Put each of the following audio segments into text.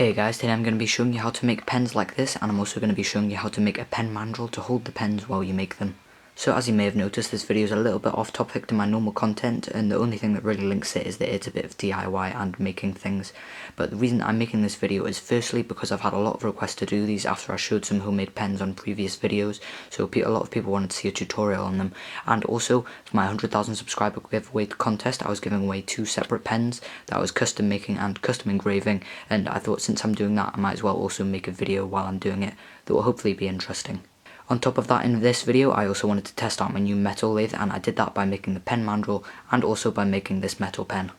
Hey guys, today I'm going to be showing you how to make pens like this, and I'm also going to be showing you how to make a pen mandrel to hold the pens while you make them. So as you may have noticed, this video is a little bit off topic to my normal content, and the only thing that really links it is that it's a bit of DIY and making things. But the reason I'm making this video is firstly because I've had a lot of requests to do these after I showed some homemade pens on previous videos, so a lot of people wanted to see a tutorial on them. And also, for my 100,000 subscriber giveaway contest, I was giving away 2 separate pens that I was custom making and custom engraving, and I thought since I'm doing that I might as well also make a video while I'm doing it that will hopefully be interesting. On top of that, in this video I also wanted to test out my new metal lathe, and I did that by making the pen mandrel and also by making this metal pen.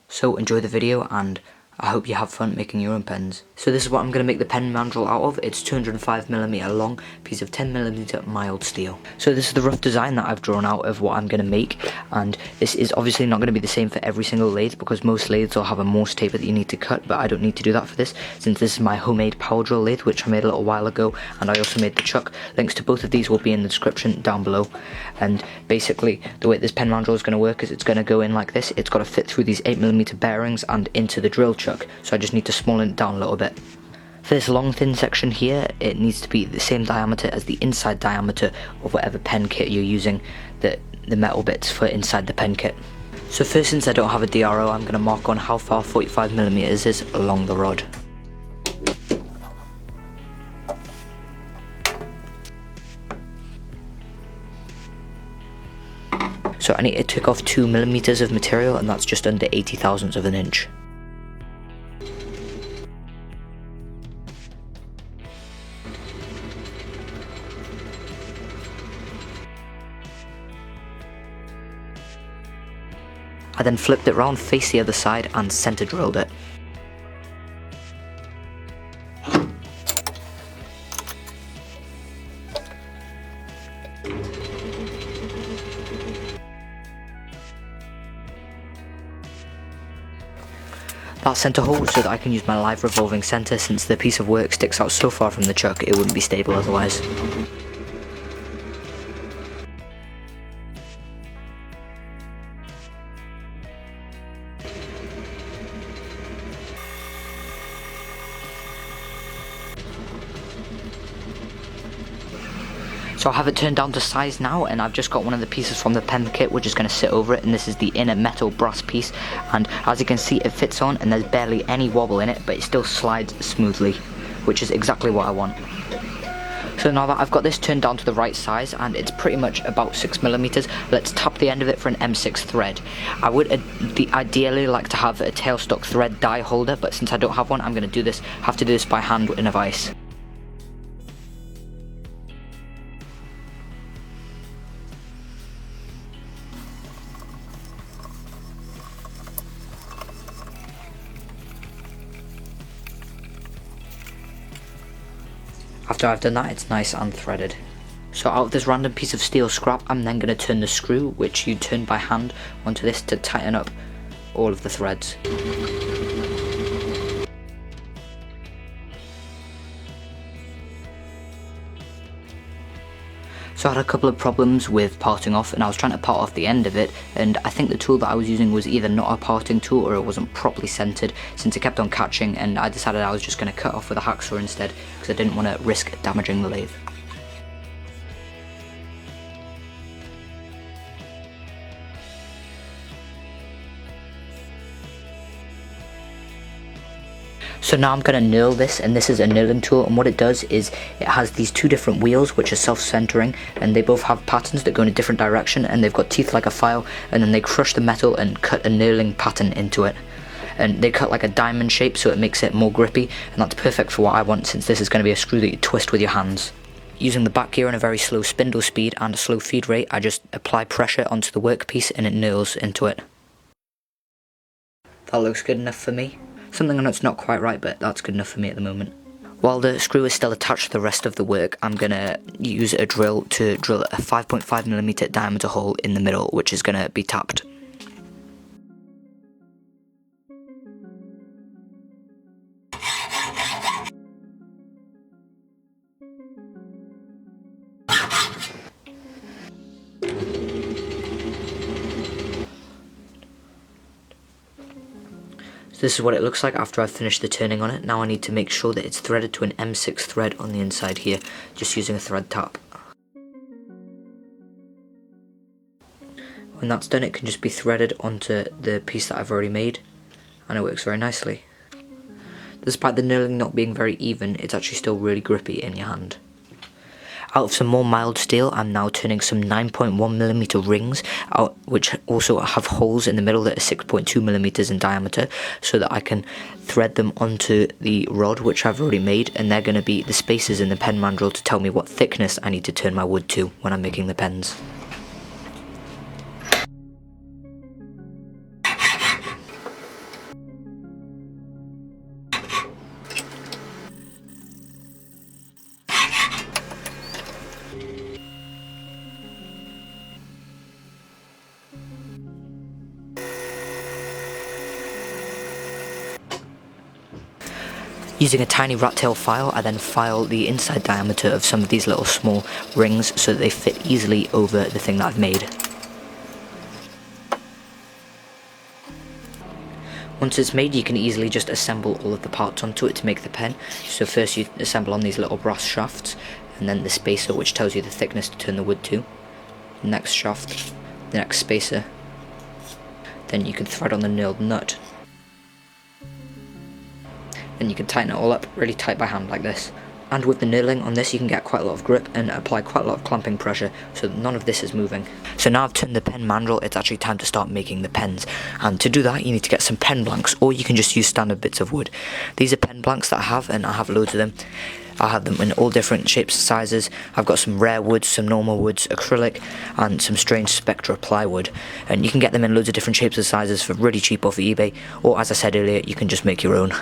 So enjoy the video, and I hope you have fun making your own pens. So this is what I'm going to make the pen mandrel out of. It's 205mm long piece of 10mm mild steel. So this is the rough design that I've drawn out of what I'm going to make, and this is obviously not going to be the same for every single lathe because most lathes will have a Morse taper that you need to cut, but I don't need to do that for this since this is my homemade power drill lathe which I made a little while ago, and I also made the chuck. Links to both of these will be in the description down below. And basically the way this pen mandrel is going to work is it's going to go in like this. It's got to fit through these 8mm bearings and into the drill chuck, so I just need to smallen it down a little bit. For this long thin section here, it needs to be the same diameter as the inside diameter of whatever pen kit you're using, the metal bits for inside the pen kit. So first, since I don't have a DRO, I'm going to mark on how far 45mm is along the rod. So I need to take off 2mm of material, and that's just under 80 thousandths of an inch. I then flipped it round, face the other side, and centre drilled it. That centre hole so that I can use my live revolving centre, since the piece of work sticks out so far from the chuck it wouldn't be stable otherwise. So I have it turned down to size now, and I've just got one of the pieces from the pen kit which is going to sit over it, and this is the inner metal brass piece, and as you can see it fits on and there's barely any wobble in it, but it still slides smoothly, which is exactly what I want. So now that I've got this turned down to the right size and it's pretty much about 6mm, let's tap the end of it for an M6 thread. I would ideally like to have a tailstock thread die holder, but since I don't have one, I'm going to have to do this by hand in a vise. After I've done that, it's nice and threaded. So out of this random piece of steel scrap, I'm then going to turn the screw, which you turn by hand, onto this to tighten up all of the threads. So I had a couple of problems with parting off, and I was trying to part off the end of it, and I think the tool that I was using was either not a parting tool or it wasn't properly centered, since it kept on catching, and I decided I was just going to cut off with a hacksaw instead because I didn't want to risk damaging the lathe. So now I'm going to knurl this, and this is a knurling tool, and what it does is it has these 2 different wheels which are self-centering, and they both have patterns that go in a different direction, and they've got teeth like a file, and then they crush the metal and cut a knurling pattern into it. And they cut like a diamond shape so it makes it more grippy, and that's perfect for what I want, since this is going to be a screw that you twist with your hands. Using the back gear and a very slow spindle speed and a slow feed rate, I just apply pressure onto the workpiece and it knurls into it. That looks good enough for me. Something I know it's not quite right, but that's good enough for me at the moment. While the screw is still attached to the rest of the work, I'm going to use a drill to drill a 5.5mm diameter hole in the middle, which is going to be tapped. this is what it looks like after I've finished the turning on it. Now I need to make sure that it's threaded to an M6 thread on the inside here, just using a thread tap. When that's done, it can just be threaded onto the piece that I've already made, and it works very nicely. Despite the knurling not being very even, it's actually still really grippy in your hand. Out of some more mild steel, I'm now turning some 9.1mm rings out, which also have holes in the middle that are 6.2mm in diameter, so that I can thread them onto the rod which I've already made, and they're going to be the spacers in the pen mandrel to tell me what thickness I need to turn my wood to when I'm making the pens. Using a tiny rat tail file, I then file the inside diameter of some of these little small rings so that they fit easily over the thing that I've made. Once it's made, you can easily just assemble all of the parts onto it to make the pen. So first you assemble on these little brass shafts, and then the spacer which tells you the thickness to turn the wood to. The next shaft, the next spacer. Then you can thread on the knurled nut. Then you can tighten it all up really tight by hand like this. And with the knurling on this, you can get quite a lot of grip and apply quite a lot of clamping pressure so that none of this is moving. So now I've turned the pen mandrel, it's actually time to start making the pens. And to do that, you need to get some pen blanks, or you can just use standard bits of wood. These are pen blanks that I have, and I have loads of them. I have them in all different shapes and sizes. I've got some rare woods, some normal woods, acrylic, and some strange Spectra plywood. And you can get them in loads of different shapes and sizes for really cheap off eBay, or as I said earlier, you can just make your own.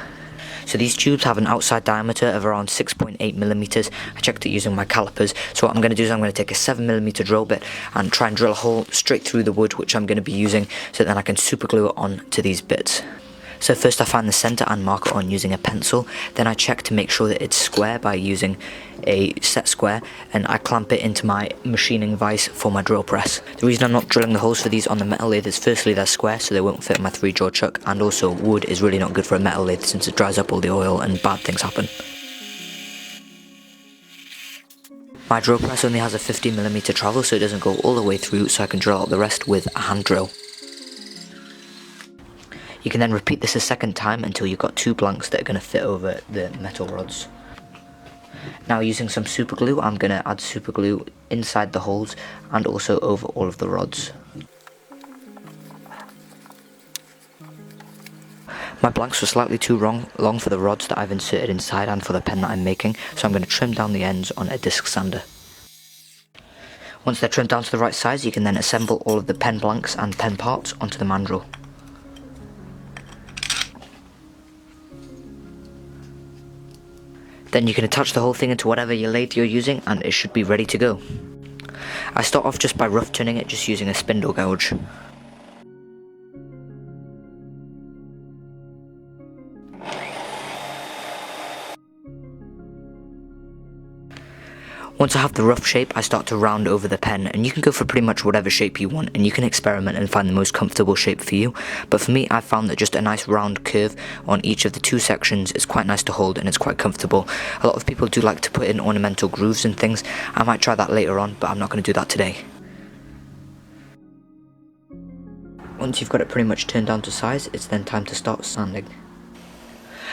So these tubes have an outside diameter of around 6.8mm. I checked it using my calipers. So what I'm going to do is I'm going to take a 7mm drill bit and try and drill a hole straight through the wood which I'm going to be using, so then I can super glue it on to these bits. So first I find the centre and mark it on using a pencil, then I check to make sure that it's square by using a set square, and I clamp it into my machining vise for my drill press. The reason I'm not drilling the holes for these on the metal lathe is firstly they're square so they won't fit my 3-jaw chuck, and also wood is really not good for a metal lathe since it dries up all the oil and bad things happen. My drill press only has a 50mm travel so it doesn't go all the way through, so I can drill out the rest with a hand drill. You can then repeat this a second time until you've got 2 blanks that are going to fit over the metal rods. Now using some super glue, I'm going to add super glue inside the holes and also over all of the rods. My blanks were slightly too long for the rods that I've inserted inside and for the pen that I'm making, so I'm going to trim down the ends on a disc sander. Once they're trimmed down to the right size, you can then assemble all of the pen blanks and pen parts onto the mandrel. Then you can attach the whole thing into whatever your lathe you're using and it should be ready to go. I start off just by rough turning it, just using a spindle gouge. Once I have the rough shape, I start to round over the pen, and you can go for pretty much whatever shape you want, and you can experiment and find the most comfortable shape for you. But for me, I found that just a nice round curve on each of the 2 sections is quite nice to hold and it's quite comfortable. A lot of people do like to put in ornamental grooves and things. I might try that later on, but I'm not going to do that today. Once you've got it pretty much turned down to size, it's then time to start sanding.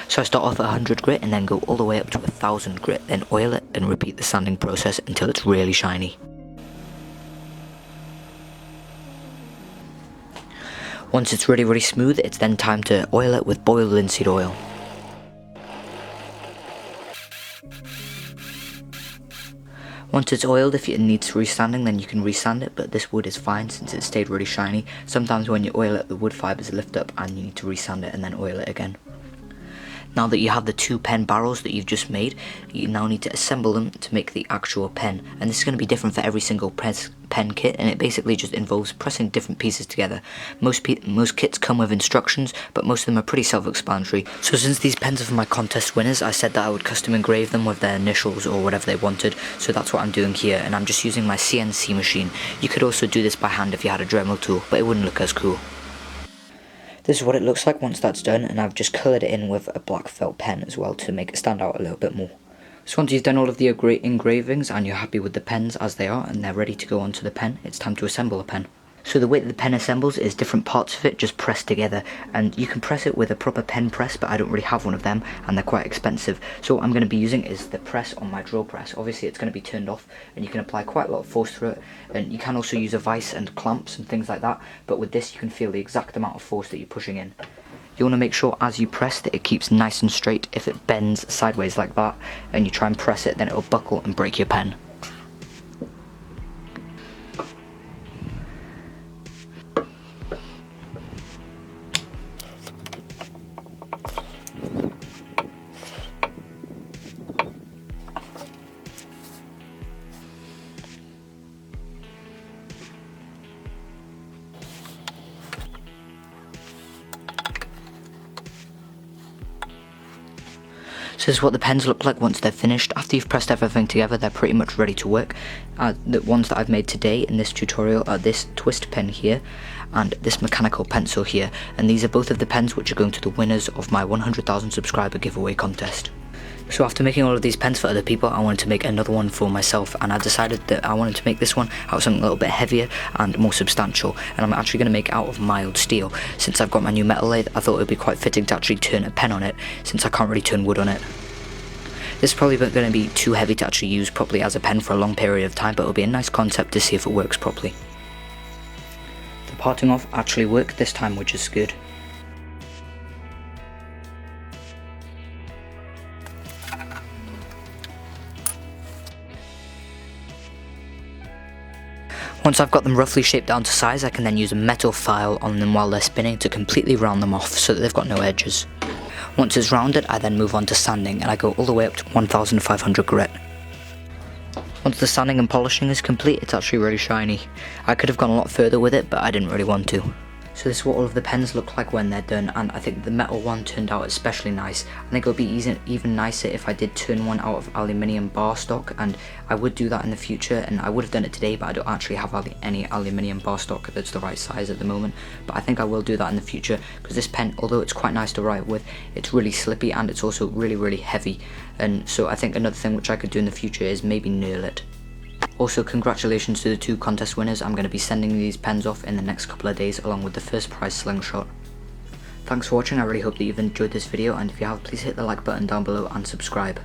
So I start off at 100 grit and then go all the way up to 1000 grit, then oil it and repeat the sanding process until it's really shiny. Once it's really smooth, it's then time to oil it with boiled linseed oil. Once it's oiled, if it needs resanding, then you can resand it, but this wood is fine since it stayed really shiny. Sometimes when you oil it, the wood fibres lift up and you need to resand it and then oil it again. Now that you have the 2 pen barrels that you've just made, you now need to assemble them to make the actual pen. And this is going to be different for every single pen kit, and it basically just involves pressing different pieces together. Most kits come with instructions, but most of them are pretty self-explanatory. So since these pens are for my contest winners, I said that I would custom engrave them with their initials or whatever they wanted. So that's what I'm doing here, and I'm just using my CNC machine. You could also do this by hand if you had a Dremel tool, but it wouldn't look as cool. This is what it looks like once that's done, and I've just coloured it in with a black felt pen as well to make it stand out a little bit more. So once you've done all of the engravings and you're happy with the pens as they are and they're ready to go onto the pen, it's time to assemble a pen. So the way that the pen assembles is different parts of it just pressed together, and you can press it with a proper pen press, but I don't really have one of them and they're quite expensive. So what I'm going to be using is the press on my drill press. Obviously it's going to be turned off and you can apply quite a lot of force through it, and you can also use a vice and clamps and things like that, but with this you can feel the exact amount of force that you're pushing in. You want to make sure as you press that it keeps nice and straight. If it bends sideways like that and you try and press it, then it'll buckle and break your pen. So this is what the pens look like once they're finished. After you've pressed everything together, they're pretty much ready to work. The ones that I've made today in this tutorial are this twist pen here and this mechanical pencil here, and these are both of the pens which are going to the winners of my 100,000 subscriber giveaway contest. So after making all of these pens for other people, I wanted to make another one for myself, and I decided that I wanted to make this one out of something a little bit heavier and more substantial, and I'm actually going to make it out of mild steel. Since I've got my new metal lathe, I thought it would be quite fitting to actually turn a pen on it, since I can't really turn wood on it. This is probably going to be too heavy to actually use properly as a pen for a long period of time, but it'll be a nice concept to see if it works properly. The parting off actually worked this time, which is good. Once I've got them roughly shaped down to size, I can then use a metal file on them while they're spinning to completely round them off so that they've got no edges. Once it's rounded, I then move on to sanding, and I go all the way up to 1500 grit. Once the sanding and polishing is complete, it's actually really shiny. I could have gone a lot further with it, but I didn't really want to. So this is what all of the pens look like when they're done, and I think the metal one turned out especially nice. I think it would be even nicer if I did turn one out of aluminium bar stock, and I would do that in the future, and I would have done it today, but I don't actually have any aluminium bar stock that's the right size at the moment. But I think I will do that in the future, because this pen, although it's quite nice to write with, it's really slippy and it's also really heavy, and so I think another thing which I could do in the future is maybe nail it. Also, congratulations to the 2 contest winners. I'm going to be sending these pens off in the next couple of days along with the first prize slingshot. Thanks for watching. I really hope that you've enjoyed this video, and if you have, please hit the like button down below and subscribe.